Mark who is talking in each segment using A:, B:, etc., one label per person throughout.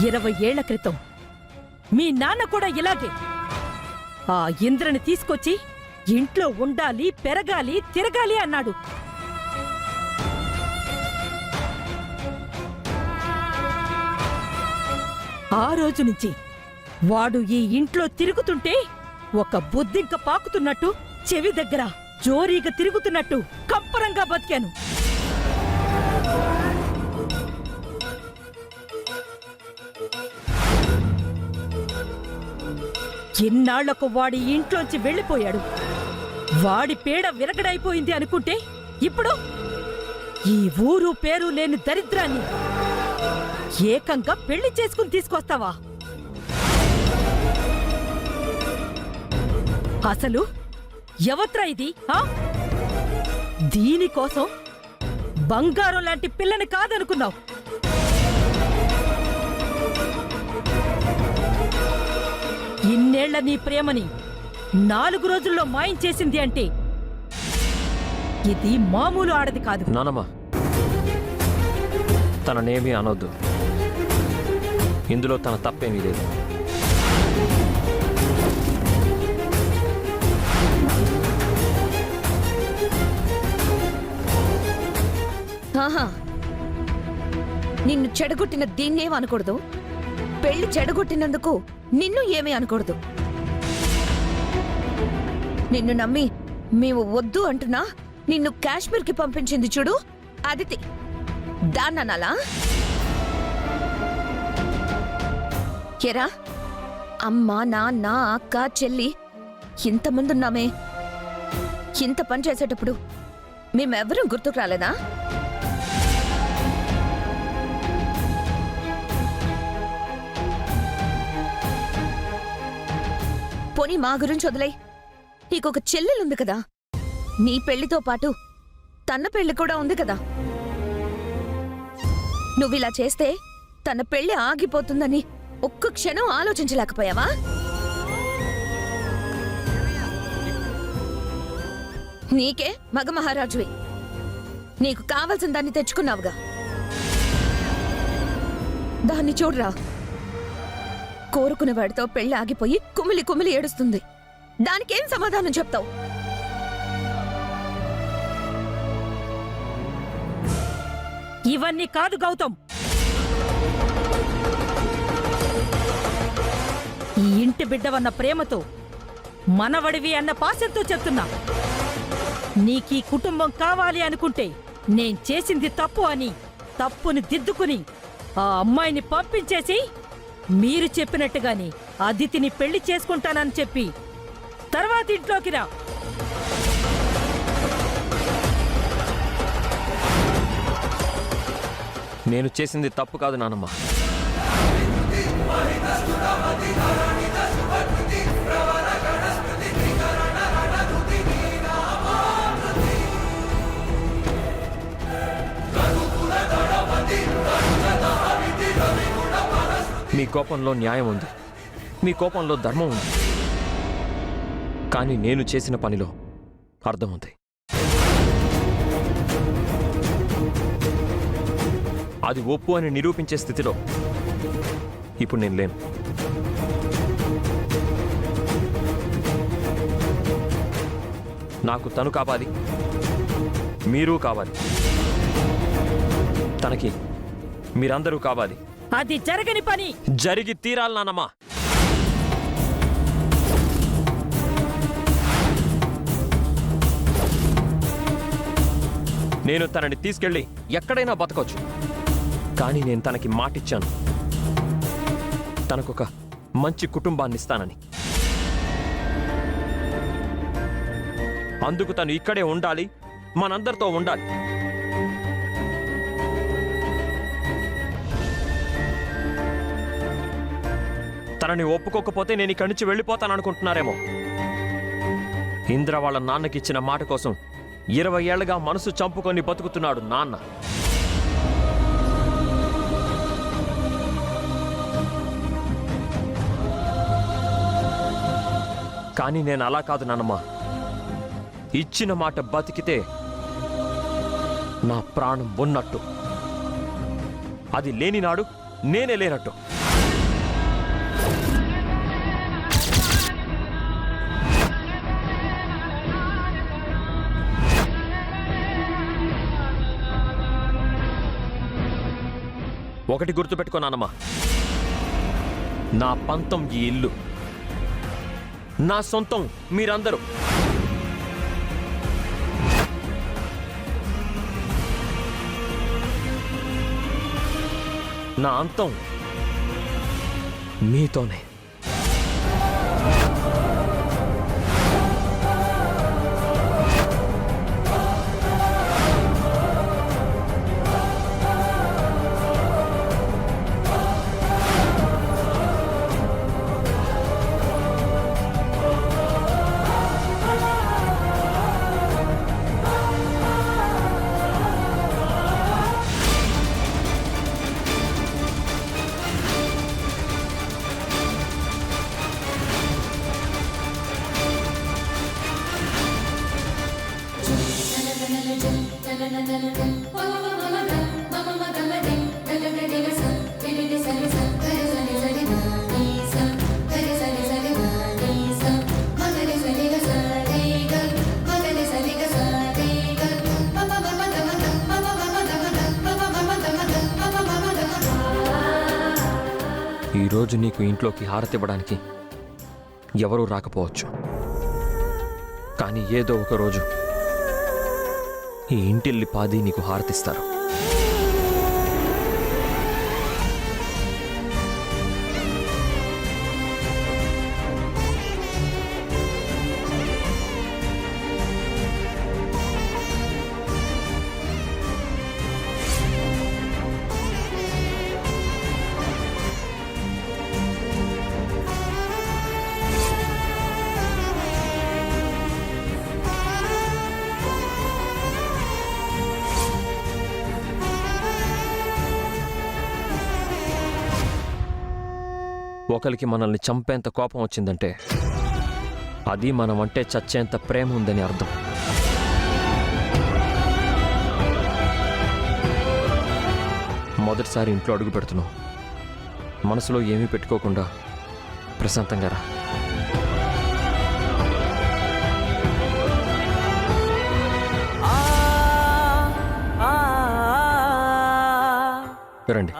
A: 20 ఏళ్ల క్రితం మీ నాన్న కూడా ఇలాగే ఆ ఇంద్రని తీసుకొచ్చి ఇంట్లో ఉండాలి, పెరగాలి, తిరగాలి అన్నాడు. ఆ రోజు నుంచి వాడు ఈ ఇంట్లో తిరుగుతుంటే ఒక బుద్ధింక పాకుతున్నట్టు, చెవి దగ్గర జోరీగా తిరుగుతున్నట్టు కంపరంగా బతికాను. ఇన్నాళ్లకు వాడి ఇంట్లోంచి వెళ్లిపోయాడు. వాడి పేడ విరగడైపోయింది అనుకుంటే ఇప్పుడు ఈ ఊరు పేరు లేని దరిద్రాన్ని ఏకంగా పెళ్లి చేసుకుని తీసుకొస్తావా? అసలు ఎవత్రా ఇది? దీనికోసం బంగారం లాంటి పిల్లని కాదనుకున్నావు. ఇన్నేళ్ల నీ ప్రేమని 4 రోజుల్లో మాయం చేసింది అంటే ఇది మామూలు ఆడది కాదు.
B: నానమ్మ, తననేమీ అనొద్దు. ఇందులో తన తప్పేమీ లేదు.
C: నిన్ను చెడగొట్టిన దీన్నేం అనకూడదు, పెళ్లి చెడగొట్టినందుకు నిన్ను ఏమీ అనకూడదు. నిన్ను నమ్మి మేము వద్దు అంటున్నా నిన్ను కాశ్మీర్కి పంపించింది చూడు అదితి, దాన్ననాలా? ఎరా, అమ్మ, నాన్న, అక్క, చెల్లి ఇంతమందున్నామే. ఇంత పని చేసేటప్పుడు మేమెవరూ గుర్తుకు రాలేదా? పోనీ మా గురించి వదిలై, నీకొక చెల్లెలుంది కదా, నీ పెళ్లితో పాటు తన పెళ్లి కూడా ఉంది కదా. నువ్విలా చేస్తే తన పెళ్లి ఆగిపోతుందని ఒక్క క్షణం ఆలోచించలేకపోయావా? నీకే మగ మహారాజువి, నీకు కావలసిన దాన్ని తెచ్చుకున్నావుగా. దాన్ని చూడరా, కోరుకునేవాడితో పెళ్లి ఆగిపోయి కుమిలి కుమిలి ఏడుస్తుంది. దానికేం సమాధానం చెప్తావు?
A: ఇవన్నీ కాదు గౌతమ్, ఈ ఇంటి బిడ్డవన్న ప్రేమతో, మనవడివి అన్న పాశంతో చెప్తున్నా. నీకీ కుటుంబం కావాలి అనుకుంటే నేను చేసింది తప్పు అని తప్పుని దిద్దుకుని ఆ అమ్మాయిని పంపించేసి మీరు చెప్పినట్టుగాని అదితిని పెళ్లి చేసుకుంటానని చెప్పి తర్వాత ఇంట్లోకి రా.
B: నేను చేసింది తప్పు కాదు నానమ్మ. మీ కోపంలో న్యాయం ఉంది, మీ కోపంలో ధర్మం ఉంది. కానీ నేను చేసిన పనిలో అర్థం ఉంది. అది ఒప్పు అని నిరూపించే స్థితిలో ఇప్పుడు నేను లేను. నాకు తను కావాలి, మీరు కావాలి, తనకి మీరందరూ కావాలి.
A: అది జరగని పని.
B: జరిగి తీరాలి నానమ్మా. నేను తనని తీసుకెళ్ళి ఎక్కడైనా బతకొచ్చు, కానీ నేను తనకి మాటిచ్చాను, తనకొక మంచి కుటుంబాన్ని ఇస్తానని. అందుకు తను ఇక్కడే ఉండాలి, మనందరితో ఉండాలి. తనని ఒప్పుకోకపోతే నేను ఇక్కడి నుంచి వెళ్ళిపోతాననుకుంటున్నారేమో. ఇంద్ర వాళ్ళ నాన్నకిచ్చిన మాట కోసం 20 ఏళ్లుగా మనసు చంపుకొని బతుకుతున్నాడు నాన్న. కానీ నేను అలా కాదు నాన్నమ్మ. ఇచ్చిన మాట బతికితే నా ప్రాణం ఉన్నట్టు. అది లేని నాడు నేనే లేనట్టు. ఒకటి గుర్తుపెట్టుకున్నానమ్మా, నా పంతం ఈ ఇల్లు, నా సొంతం మీరందరూ. నా అంతం మీతోనే. ఈరోజు నీకు ఇంట్లోకి హారతివ్వడానికి ఎవరూ రాకపోవచ్చు, కానీ ఏదో ఒక రోజు ఈ ఇంటిల్లి పాది నీకు హారతిస్తారు. ఒకరికి మనల్ని చంపేంత కోపం వచ్చిందంటే అది మనమంటే చచ్చేంత ప్రేమ ఉందని అర్థం. మొదటిసారి ఇంట్లో అడుగు పెడుతున్నావు, మనసులో ఏమీ పెట్టుకోకుండా ప్రశాంతంగా రా. రండి.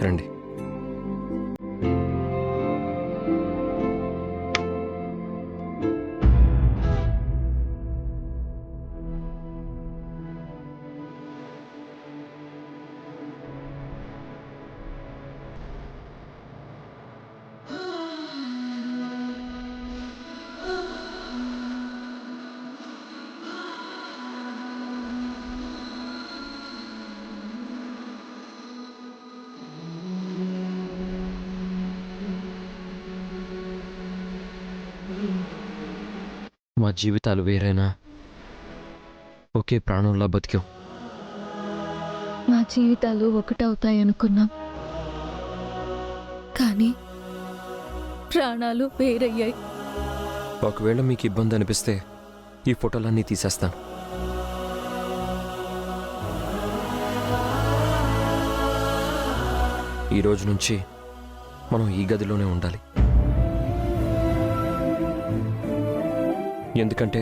B: రండి. మా జీవితాలు వేరైనా ఒకే ప్రాణంలా బతికాం.
D: మా జీవితాలు ఒకటవుతాయనుకున్నాం, కానీ ప్రాణాలు వేరయ్యాయి.
B: ఒకవేళ మీకు ఇబ్బంది అనిపిస్తే ఈ ఫోటోలన్నీ తీసేస్తాను. ఈ రోజు నుంచి మనం ఈ గదిలోనే ఉండాలి. ఎందుకంటే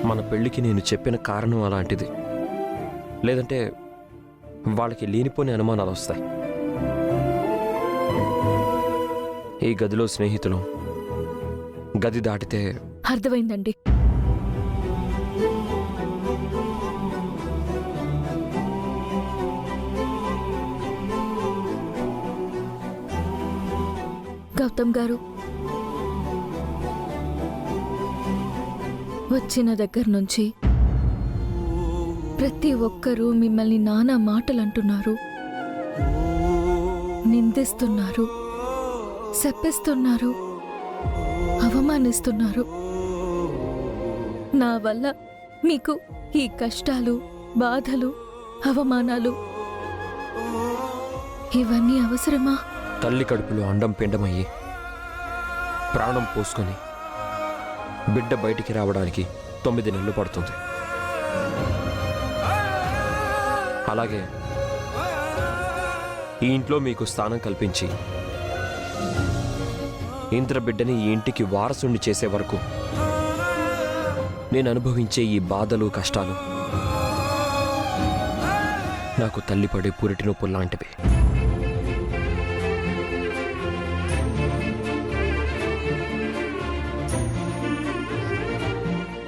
B: మన పెళ్ళికి నేను చెప్పిన కారణం అలాంటిది. లేదంటే వాళ్ళకి లేనిపోని అనుమానాలు వస్తాయి. ఈ గదిలో స్నేహితులు గది దాటితే
D: అర్థమైందండి. గౌతమ్ గారు, వచ్చిన దగ్గర నుంచి ప్రతి ఒక్కరూ మిమ్మల్ని నానా మాటలు అంటున్నారు, నిందిస్తున్నారు, శపిస్తున్నారు, అవమానిస్తున్నారు. నా వల్ల మీకు ఈ కష్టాలు, బాధలు, అవమానాలు ఇవన్నీ అవసరమా?
B: తల్లి కడుపులో అండం పిండమయ్యి ప్రాణం పోసుకొని బిడ్డ బయటికి రావడానికి 9 నెలలు పడుతుంది. అలాగే ఈ ఇంట్లో మీకు స్థానం కల్పించి ఇంద్ర బిడ్డని ఈ ఇంటికి వారసుని చేసే వరకు నేను అనుభవించే ఈ బాధలు, కష్టాలు నాకు తల్లి పడే పురిటి నొప్పులు లాంటివి.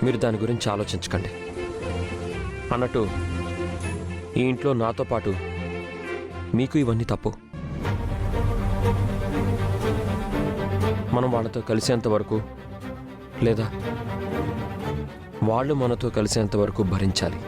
B: మీరు దాని గురించి ఆలోచించకండి. అన్నట్టు ఈ ఇంట్లో నాతో పాటు మీకు ఇవన్నీ తప్పు. మనం వాళ్ళతో కలిసేంత వరకు లేదా వాళ్ళు మనతో కలిసేంత వరకు భరించాలి.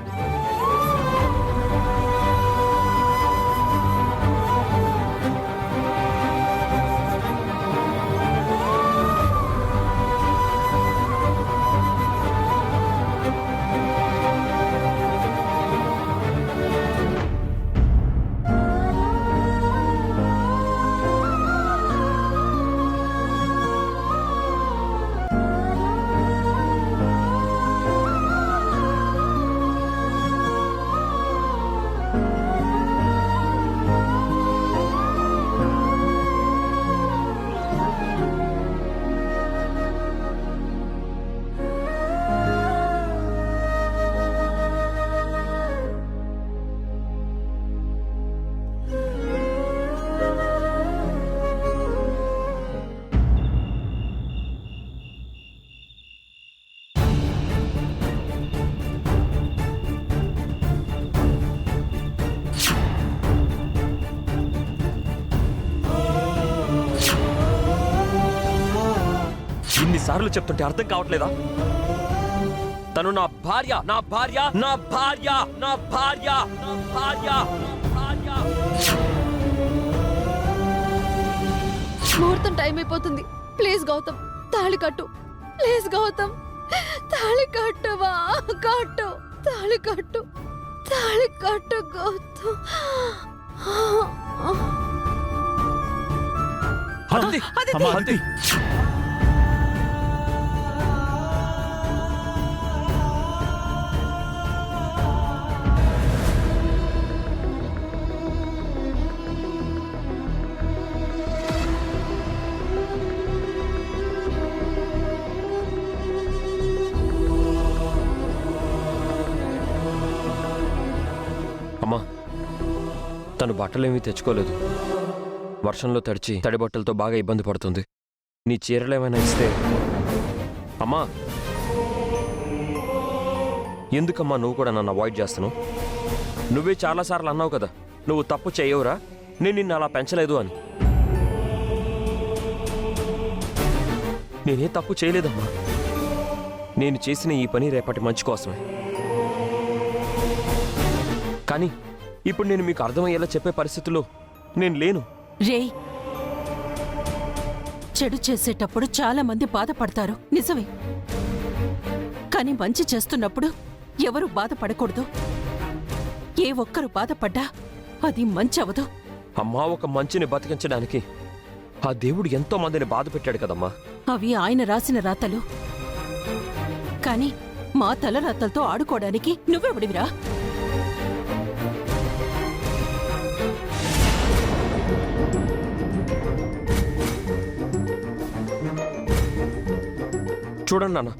B: ఇన్నిసార్లు చెప్తుంటే అర్థం కావట్లేదా? తను నా భార్య, నా భార్య, నా భార్య, నా భార్య, నా భార్య, నా భార్య.
D: ముహూర్తం టైం అయిపోతుంది. ప్లీజ్ గౌతమ్, తాళి కట్టు. ప్లీజ్ గౌతమ్, తాళి కట్టువా, కట్టు, తాళి కట్టు, తాళి కట్టు గౌతమ్.
E: అదితి,
B: అమ్మా, తను బట్టలేమీ తెచ్చుకోలేదు. వర్షంలో తడిచి తడి బట్టలతో బాగా ఇబ్బంది పడుతుంది. నీ చీరలేమైనా ఇస్తే. అమ్మా, ఎందుకమ్మా నువ్వు కూడా నన్ను అవాయిడ్ చేస్తున్నావు? నువ్వే చాలాసార్లు అన్నావు కదా, నువ్వు తప్పు చేయవురా, నేను నిన్ను అలా పెంచలేదు అని. నేనే తప్పు చేయలేదమ్మా. నేను చేసిన ఈ పని రేపటి మంచి కోసమే. కానీ ఇప్పుడు నేను మీకు అర్థమయ్యేలా చెప్పే పరిస్థితుల్లో నేను లేను.
A: రేయ్, చెడు చేసేటప్పుడు చాలా మంది బాధపడతారు, నిజమే. కానీ మంచి చేస్తున్నప్పుడు ఎవరు బాధపడకూడదు. ఏ ఒక్కరు బాధపడ్డా అది మంచి అవదు.
B: అమ్మా, ఒక మంచిని బతికించడానికి ఆ దేవుడు ఎంతో మందిని బాధ పెట్టాడు కదమ్మా.
A: అవి ఆయన రాసిన రాతలు. కానీ మా తల రాతలతో ఆడుకోవడానికి నువ్వెవడివిరా?
B: చూడండి నాన్న,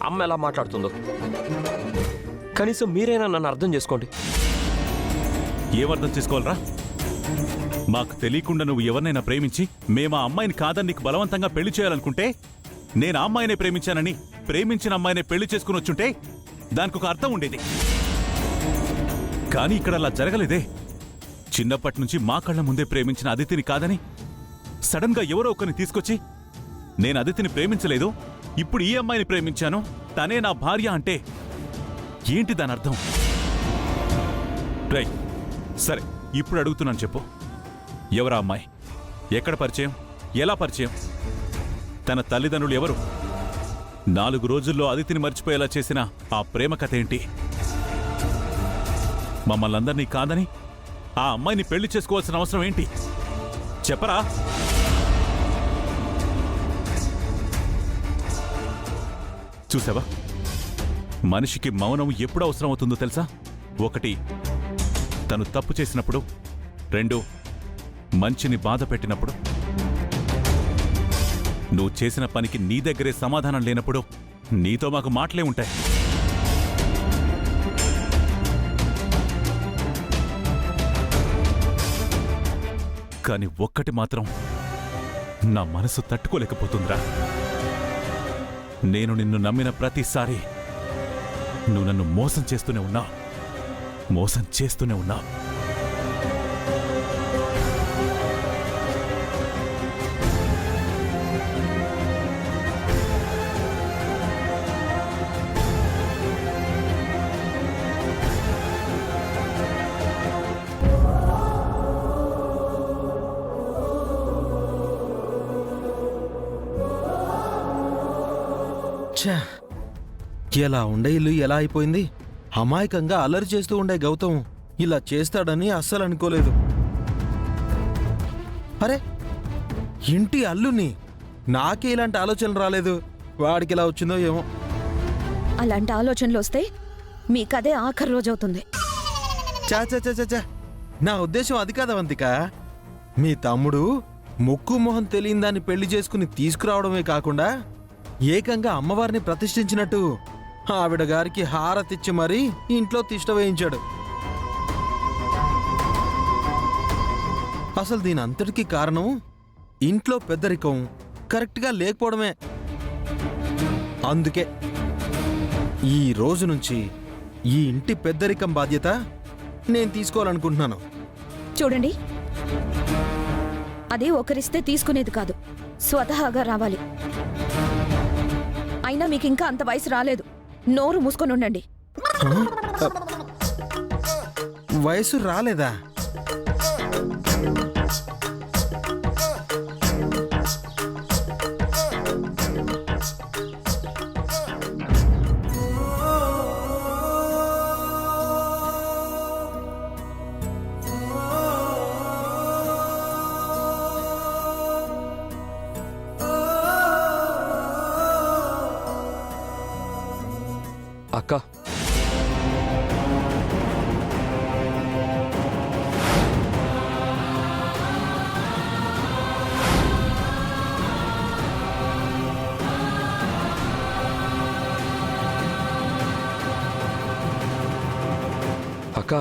B: అమ్మ ఎలా మాట్లాడుతుందో. కనీసం మీరైనా నన్ను అర్థం చేసుకోండి.
E: ఏమర్థం చేసుకోవాలరా? మాకు తెలియకుండా నువ్వు ఎవరినైనా ప్రేమించి మేము ఆ అమ్మాయిని కాదని నీకు బలవంతంగా పెళ్లి చేయాలనుకుంటే నేను ఆ అమ్మాయినే ప్రేమించానని ప్రేమించిన అమ్మాయినే పెళ్లి చేసుకుని వచ్చుంటే దానికి ఒక అర్థం ఉండేది. కానీ ఇక్కడ అలా జరగలేదే. చిన్నప్పటి నుంచి మా కళ్ళ ముందే ప్రేమించిన అదితిని కాదని సడన్ గా ఎవరో ఒకరిని తీసుకొచ్చి నేను అదితిని ప్రేమించలేదు, ఇప్పుడు ఈ అమ్మాయిని ప్రేమించాను, తనే నా భార్య అంటే ఏంటి దాని అర్థం? రై సరే, ఇప్పుడు అడుగుతున్నాను, చెప్పు. ఎవరా అమ్మాయి? ఎక్కడ పరిచయం? ఎలా పరిచయం? తన తల్లిదండ్రులు ఎవరు? 4 రోజుల్లో అదితిని మర్చిపోయేలా చేసిన ఆ ప్రేమ కథ ఏంటి? మమ్మల్ని అందరినీ కాదని ఆ అమ్మాయిని పెళ్లి చేసుకోవాల్సిన అవసరం ఏంటి? చెప్పరా? చూసావా, మనిషికి మౌనం ఎప్పుడు అవసరం అవుతుందో తెలుసా? 1 తను తప్పు చేసినప్పుడు, 2 మంచిని బాధ పెట్టినప్పుడు. నువ్వు చేసిన పనికి నీ దగ్గరే సమాధానం లేనప్పుడు నీతో మాకు మాటలే ఉంటాయి. కానీ ఒక్కటి మాత్రం నా మనసు తట్టుకోలేకపోతుందిరా. నేను నిన్ను నమ్మిన ప్రతిసారి నువ్వు నన్ను మోసం చేస్తూనే ఉన్నావు, మోసం చేస్తూనే ఉన్నావు.
F: ఛా, ఎలా ఉండే ఇల్లు ఎలా అయిపోయింది. అమాయకంగా అల్లరి చేస్తూ ఉండే గౌతమ్ ఇలా చేస్తాడని అస్సలు అనుకోలేదు. అరే, ఇంటి అల్లుని నాకే ఇలాంటి ఆలోచన రాలేదు. వాడికి ఇలా వచ్చిందో ఏమో.
C: అలాంటి ఆలోచనలు వస్తే మీకదే ఆఖరి రోజవుతుంది.
F: చా చా చా చా చా. నా ఉద్దేశం అది కాదు అవంతిక. మీ తమ్ముడు ముక్కు మొహం తెలియని దాన్ని పెళ్లి చేసుకుని తీసుకురావడమే కాకుండా ఏకంగా అమ్మవారిని ప్రతిష్ఠించినట్టు ఆవిడ గారికి హారతిచ్చి మరీ ఇంట్లో తిష్ట వేయించాడు. అసలు దీని అంతటికీ కారణం ఇంట్లో పెద్దరికం కరెక్ట్గా లేకపోవడమే. అందుకే ఈ రోజు నుంచి ఈ ఇంటి పెద్దరికం బాధ్యత నేను తీసుకోవాలనుకుంటున్నాను.
C: చూడండి, అది ఒకరిస్తే తీసుకునేది కాదు, స్వతహాగా రావాలి. అయినా మీకు ఇంకా అంత వయసు రాలేదు. నోరు మూసుకొని ఉండండి.
F: వయసు రాలేదా?
B: అక్క, అక్క,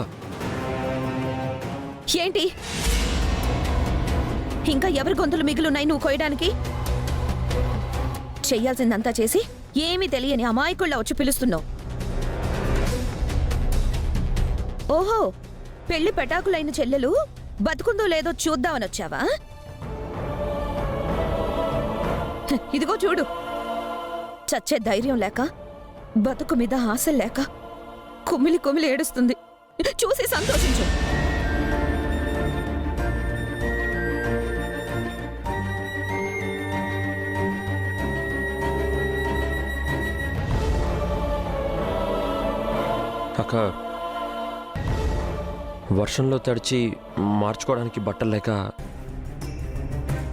C: ఏంటి ఇంకా ఎవరి గొంతులు మిగులున్నాయి నువ్వు కోయడానికి? చెయ్యాల్సిందంతా చేసి ఏమీ తెలియని అమాయకుళ్ళ వచ్చి పిలుస్తున్నావు. ఓహో, పెళ్లి పెటాకులైన చెల్లెలు బతుకుందో లేదో చూద్దామని వచ్చావా? ఇదిగో చూడు, చచ్చే ధైర్యం లేక, బతుకు మీద ఆశలు లేక కుమిలి కుమిలి ఏడుస్తుంది. చూసి సంతోషించు.
B: అక్క, వర్షంలో తడిచి మార్చుకోవడానికి బట్టలు లేక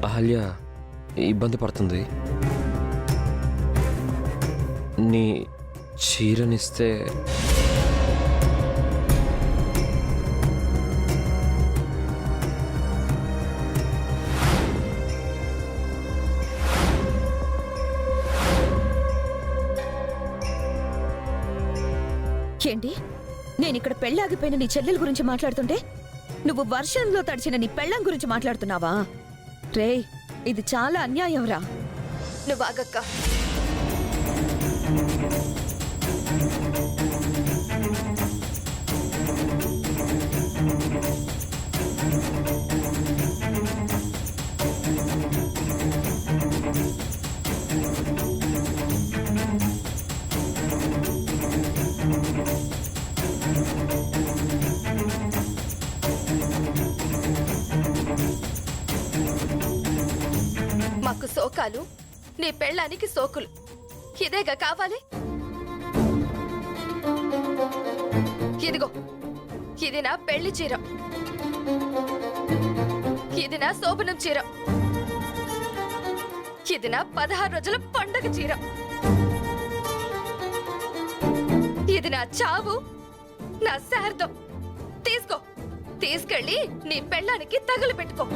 B: అహల్య ఇబ్బంది పడుతుంది. నీ చీరనిస్తే
C: ఏంటి, నేనిక్కడ పెళ్ళాగిపోయిన నీ చెల్లెల గురించి మాట్లాడుతుంటే నువ్వు వర్షంలో తడిచిన నీ పెళ్ళం గురించి మాట్లాడుతున్నావా? రేయ్, ఇది చాలా అన్యాయంరా.
D: నువ్వు ఆగక్క. మాకు సోకాలు, నీ పెళ్ళానికి సోకులు, ఇదేగా కావాలి? ఇదిగో, ఇది నా పెళ్లి చీర, ఇది నా శోభనం చీర, ఇది నా 16 రోజుల పండగ చీర, ఇది నా చావు, నా శార్థం. తీసుకో, తీసుకెళ్ళి నీ పెళ్ళానికి తగులు పెట్టుకో.